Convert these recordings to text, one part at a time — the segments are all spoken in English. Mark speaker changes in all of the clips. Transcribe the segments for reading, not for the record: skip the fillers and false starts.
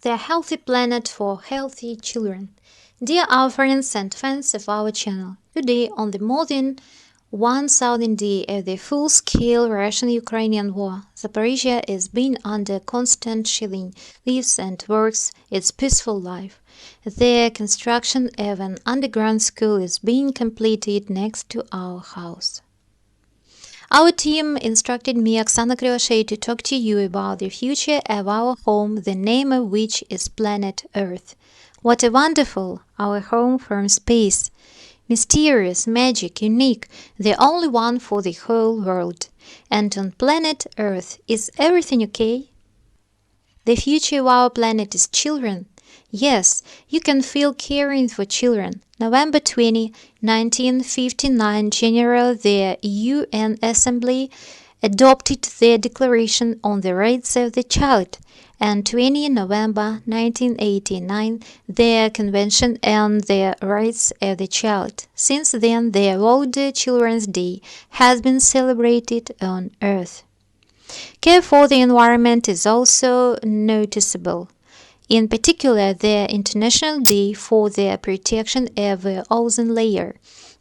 Speaker 1: The Healthy Planet for Healthy Children. Dear our friends and fans of our channel, today on the more than 1000 day of the full-scale Russian-Ukrainian war, Zaporizhia is being under constant shelling, lives and works its peaceful life. The construction of an underground school is being completed next to our house. Our team instructed me, Oksana Krivoshay, to talk to you about the future of our home, the name of which is planet Earth. What a wonderful, our home from space. Mysterious, magic, unique, the only one for the whole world. And on planet Earth, is everything okay? The future of our planet is children. Yes, you can feel caring for children. November 20, 1959, the UN Assembly adopted the Declaration on the Rights of the Child, and 20 November 1989, the Convention on the Rights of the Child. Since then, the World Children's Day has been celebrated on Earth. Care for the environment is also noticeable. In particular, the International Day for the Protection of the Ozone Layer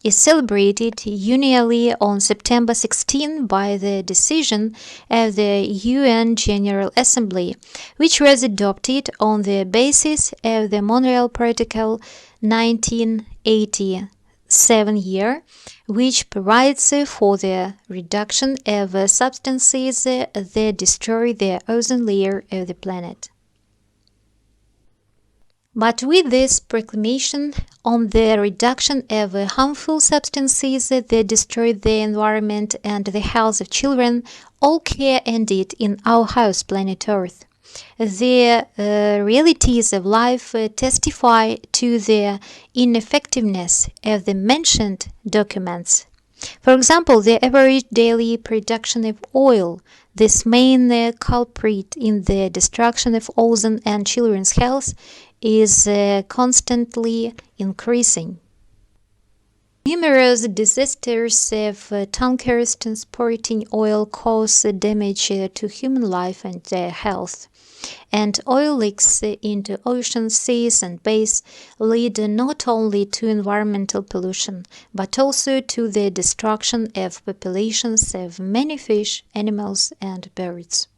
Speaker 1: is celebrated annually on September 16 by the decision of the UN General Assembly, which was adopted on the basis of the Montreal Protocol 1987 year, which provides for the reduction of substances that destroy the ozone layer of the planet. But with this proclamation on the reduction of harmful substances that destroy the environment and the health of children, all care ended in our house, planet Earth. The realities of life testify to the ineffectiveness of the mentioned documents. For example, the average daily production of oil, this main culprit in the destruction of ozone and children's health, is constantly increasing. Numerous disasters of tankers transporting oil cause damage to human life and health, and oil leaks into oceans, seas and bays lead not only to environmental pollution, but also to the destruction of populations of many fish, animals and birds.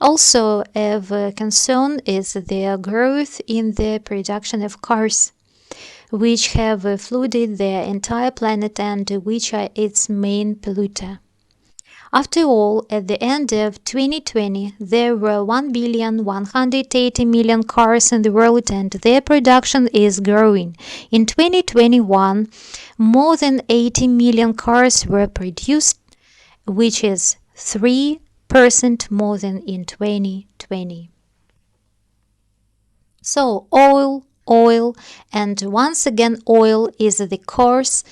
Speaker 1: Also of concern is the growth in the production of cars, which have flooded the entire planet and which are its main polluter. After all, at the end of 2020, there were 1,180,000,000 cars in the world and their production is growing. In 2021, more than 80 million cars were produced, which is 3% more than in 2020. So oil, and once again oil is the cause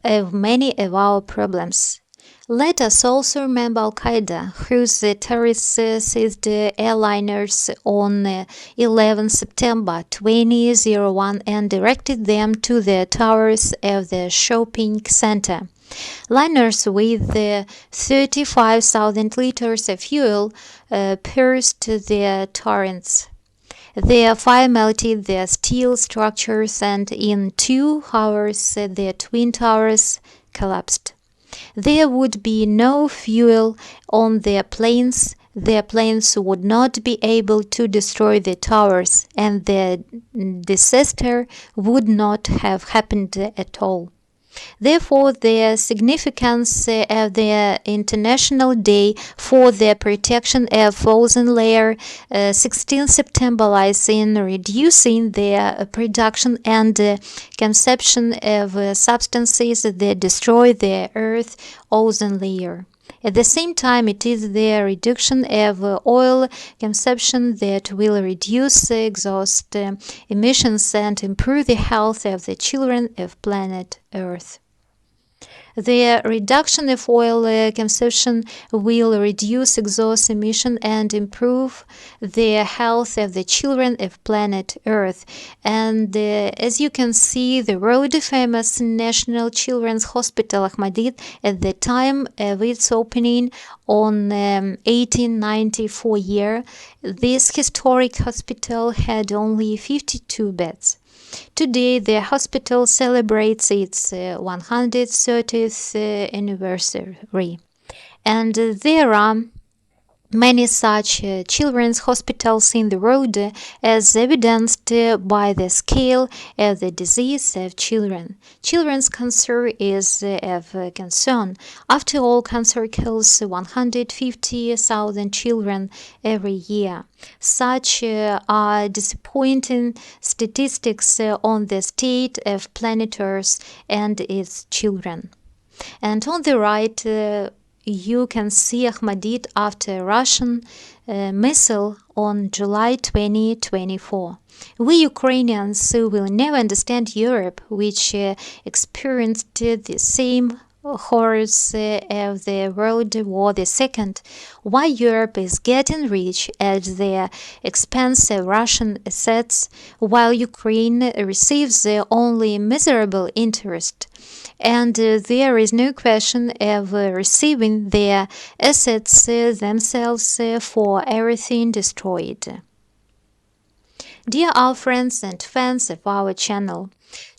Speaker 1: of many of our problems. Let us also remember Al-Qaeda, whose terrorists seized airliners on 11 September 2001 and directed them to the towers of the shopping center. Liners with 35,000 liters of fuel pierced the torrents. The fire melted the steel structures and in 2 hours the twin towers collapsed. There would be no fuel on the planes would not be able to destroy the towers, and the disaster would not have happened at all. Therefore, the significance of the International Day for the Protection of Ozone Layer, 16 September, lies in reducing the production and consumption of substances that destroy the Earth's ozone layer. At the same time, it is the reduction of oil consumption that will reduce exhaust emissions and improve the health of the children of planet Earth. The reduction of oil consumption will reduce exhaust emission and improve the health of the children of planet Earth. And as you can see, the world-famous National Children's Hospital Ohmatdyt at the time of its opening on 1894 year, this historic hospital had only 52 beds. Today, the hospital celebrates its 130th anniversary, and there are many such children's hospitals in the world, as evidenced by the scale of the disease of children. Children's cancer is of concern. After all, cancer kills 150,000 children every year. Such are disappointing statistics on the state of planet Earth and its children. And on the right, you can see Ohmatdyt after a Russian missile on July 2024. We Ukrainians will never understand Europe, which experienced the same horrors of the World War II. Why Europe is getting rich at the expense of Russian assets, while Ukraine receives only miserable interest. And there is no question of receiving their assets themselves for everything destroyed. Dear our friends and fans of our channel,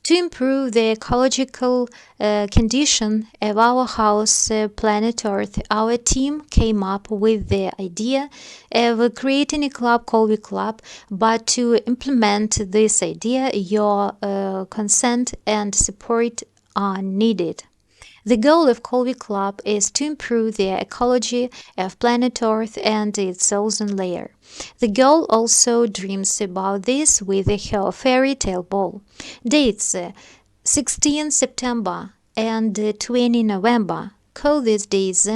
Speaker 1: to improve the ecological condition of our house planet Earth, our team came up with the idea of creating a club called KOLVI Club, but to implement this idea, your consent and support are needed. The goal of KOLVI Club is to improve the ecology of planet Earth and its ozone layer. The goal also dreams about this with a fairy tale ball. Dates 16 September and 20 November. Call these days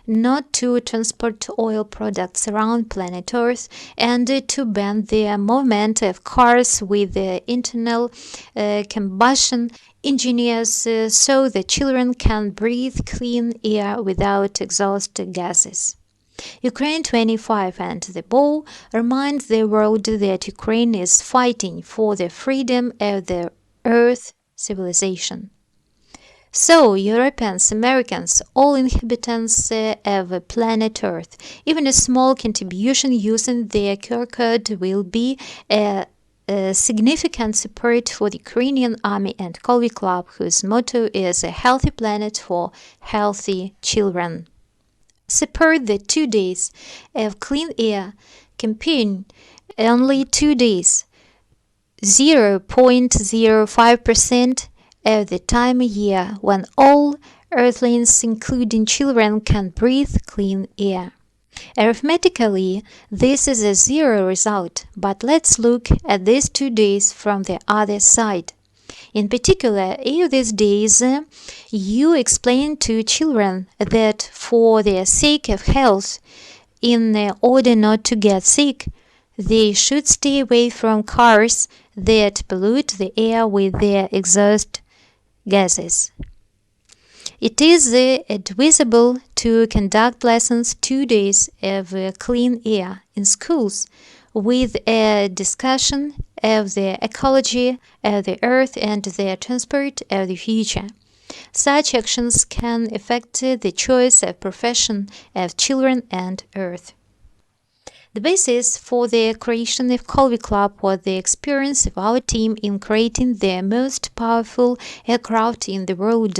Speaker 1: not to transport oil products around planet Earth and to ban the movement of cars with internal combustion engineers so the children can breathe clean air without exhaust gases. Ukraine 25 and the ball remind the world that Ukraine is fighting for the freedom of the Earth civilization. So, Europeans, Americans, all inhabitants of planet Earth, even a small contribution using the QR code will be a significant support for the Ukrainian Army and KOLVI Club, whose motto is a healthy planet for healthy children. Support the 2 days of clean air campaign, only 2 days, 0.05% of the time a year when all Earthlings, including children, can breathe clean air. Arithmetically, this is a zero result, but let's look at these 2 days from the other side. In particular, if these days you explain to children that for their sake of health, in order not to get sick, they should stay away from cars that pollute the air with their exhaust gases. It is advisable to conduct lessons 2 days of clean air in schools with a discussion of the ecology of the Earth and the transport of the future. Such actions can affect the choice of profession of children and Earth. The basis for the creation of KOLVI Club was the experience of our team in creating the most powerful aircraft in the world,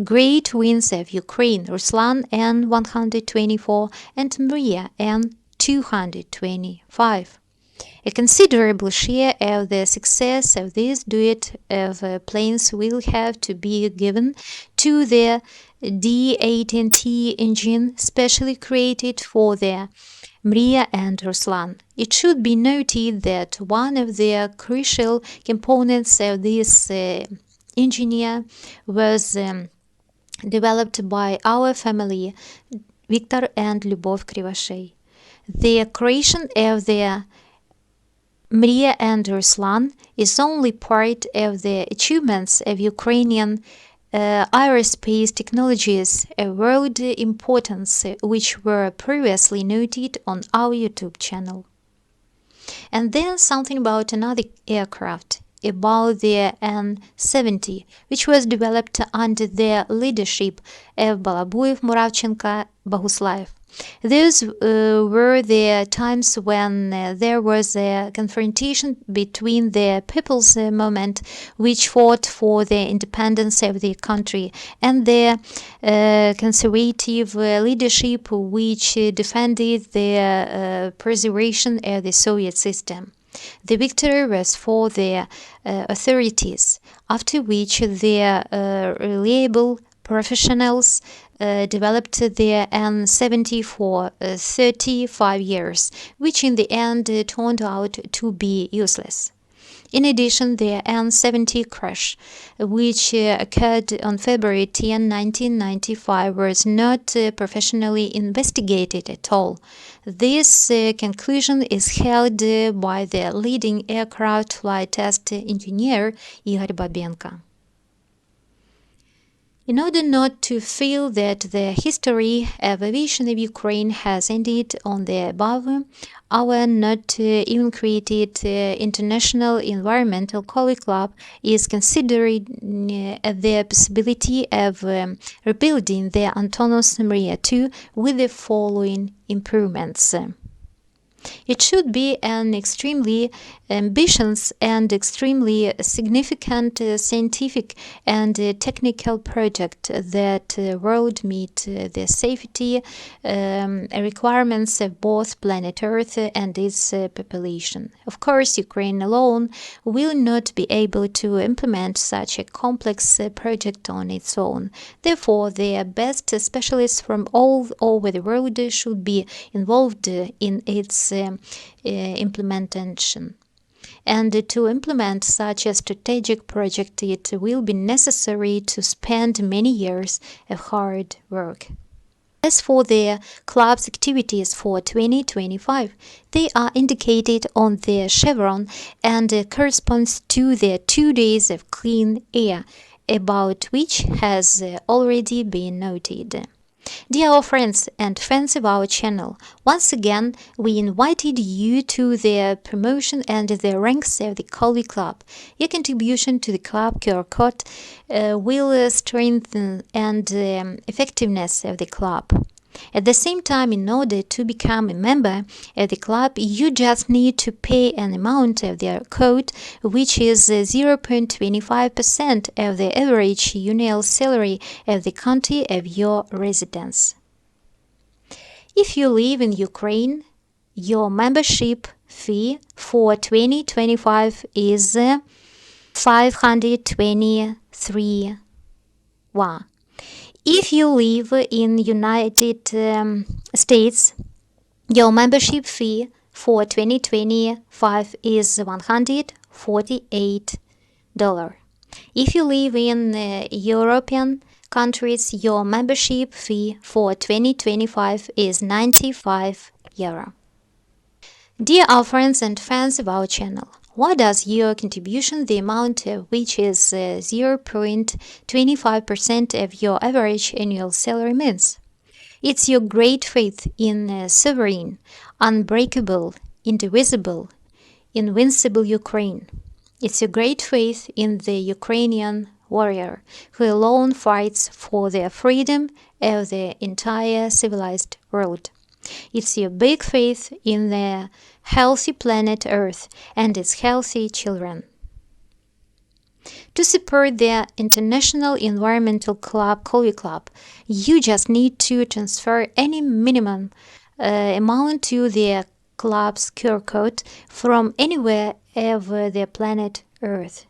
Speaker 1: Great Winds of Ukraine, Ruslan N-124 and Mriya N-225. A considerable share of the success of this duet of planes will have to be given to the D-18T engine specially created for the Mriya and Ruslan. It should be noted that one of the crucial components of this engineer was developed by our family, Victor and Lyubov Krivashey. The creation of the Mriya and Ruslan is only part of the achievements of Ukrainian aerospace technologies of world importance which were previously noted on our YouTube channel. And then something about another aircraft, about the An-70, which was developed under the leadership of Balabuyev, Muravchenko, Boguslav. Those were the times when there was a confrontation between the people's movement, which fought for the independence of the country, and the conservative leadership, which defended the preservation of the Soviet system. The victory was for the authorities, after which the reliable professionals developed the An-70 for 35 years, which in the end turned out to be useless. In addition, the An-70 crash, which occurred on February 10, 1995, was not professionally investigated at all. This conclusion is held by the leading aircraft flight test engineer Igor Babenko. In order not to feel that the history of aviation of Ukraine has ended on the above, our not even created International Environmental KOLVI CLUB is considering the possibility of rebuilding the Antonov's Mriya 2 with the following improvements. It should be an extremely ambitious and extremely significant scientific and technical project that would meet the safety requirements of both planet Earth and its population. Of course, Ukraine alone will not be able to implement such a complex project on its own. Therefore, the best specialists from all over the world should be involved in its implementation. And to implement such a strategic project, it will be necessary to spend many years of hard work. As for the club's activities for 2025, they are indicated on the chevron and corresponds to the 2 days of clean air, about which has already been noted. Dear friends and fans of our channel, once again we invited you to the promotion and the ranks of the KOLVI Club. Your contribution to the club QR code will strengthen and effectiveness of the club. At the same time, in order to become a member of the club, you just need to pay an amount of their code, which is 0.25% of the average annual salary of the country of your residence. If you live in Ukraine, your membership fee for 2025 is 523 won. If you live in United States, your membership fee for 2025 is $148. If you live in European countries, your membership fee for 2025 is €95. Dear our friends and fans of our channel, what does your contribution, the amount of which is 0.25% of your average annual salary, means? It's your great faith in sovereign, unbreakable, indivisible, invincible Ukraine. It's your great faith in the Ukrainian warrior who alone fights for the freedom of the entire civilized world. It's your big faith in the healthy planet Earth and its healthy children. To support the International Environmental KOLVI CLUB, you just need to transfer any minimum amount to the club's QR code from anywhere of the planet Earth.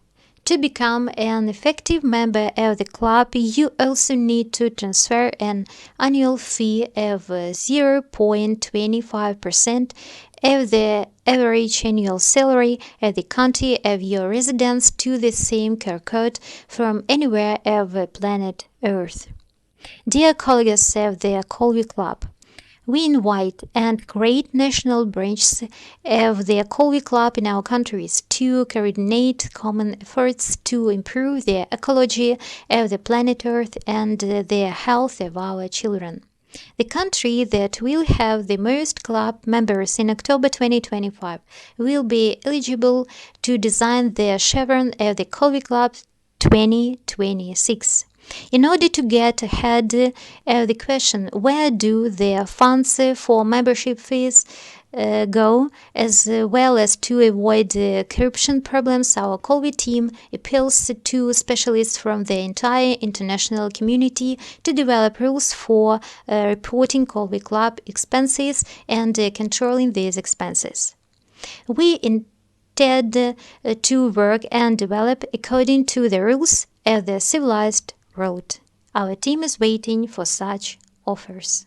Speaker 1: To become an effective member of the club, you also need to transfer an annual fee of 0.25% of the average annual salary of the country of your residence to the same QR code from anywhere of planet Earth. Dear colleagues of the KOLVI Club, We invite and create national branches of the KOLVI Club in our countries to coordinate common efforts to improve the ecology of the planet Earth and the health of our children. The country that will have the most club members in October 2025 will be eligible to design the chevron of the KOLVI Club 2026. In order to get ahead of the question, where do the funds for membership fees go, as well as to avoid corruption problems, our KOLVI team appeals to specialists from the entire international community to develop rules for reporting KOLVI Club expenses and controlling these expenses. We intend to work and develop according to the rules of the civilized world. Our team is waiting for such offers.